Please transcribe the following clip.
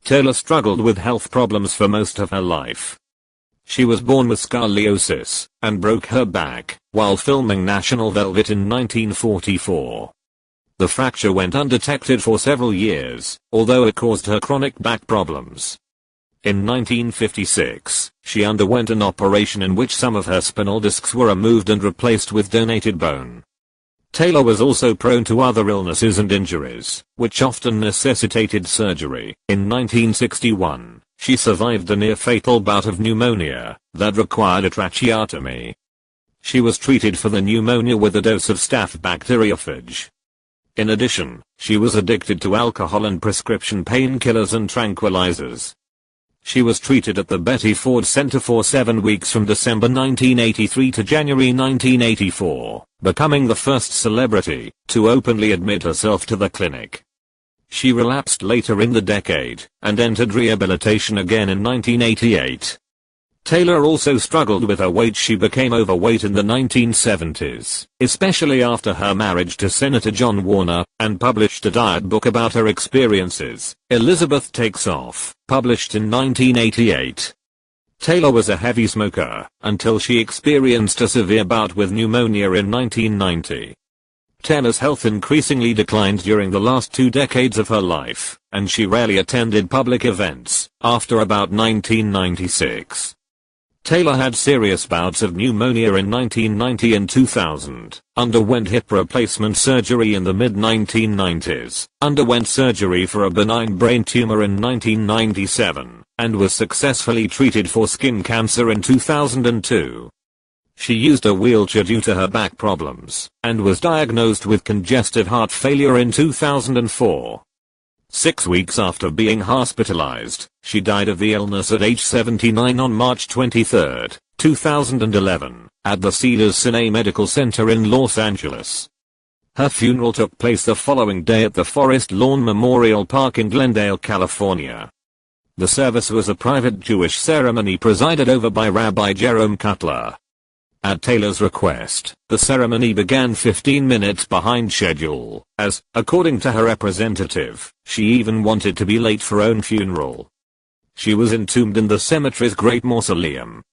Taylor struggled with health problems for most of her life. She was born with scoliosis and broke her back while filming National Velvet in 1944. The fracture went undetected for several years, although it caused her chronic back problems. In 1956, she underwent an operation in which some of her spinal discs were removed and replaced with donated bone. Taylor was also prone to other illnesses and injuries, which often necessitated surgery. In 1961, she survived a near-fatal bout of pneumonia that required a tracheotomy. She was treated for the pneumonia with a dose of staph bacteriophage. In addition, she was addicted to alcohol and prescription painkillers and tranquilizers. She was treated at the Betty Ford Center for 7 weeks from December 1983 to January 1984, becoming the first celebrity to openly admit herself to the clinic. She relapsed later in the decade and entered rehabilitation again in 1988. Taylor also struggled with her weight. She became overweight in the 1970s, especially after her marriage to Senator John Warner, and published a diet book about her experiences, Elizabeth Takes Off, published in 1988. Taylor was a heavy smoker until she experienced a severe bout with pneumonia in 1990. Taylor's health increasingly declined during the last 2 decades of her life, and she rarely attended public events after about 1996. Taylor had serious bouts of pneumonia in 1990 and 2000, underwent hip replacement surgery in the mid-1990s, underwent surgery for a benign brain tumor in 1997, and was successfully treated for skin cancer in 2002. She used a wheelchair due to her back problems, and was diagnosed with congestive heart failure in 2004. 6 weeks after being hospitalized, she died of the illness at age 79 on March 23, 2011, at the Cedars-Sinai Medical Center in Los Angeles. Her funeral took place the following day at the Forest Lawn Memorial Park in Glendale, California. The service was a private Jewish ceremony presided over by Rabbi Jerome Cutler. At Taylor's request, the ceremony began 15 minutes behind schedule, as, according to her representative, she even wanted to be late for her own funeral. She was entombed in the cemetery's Great Mausoleum,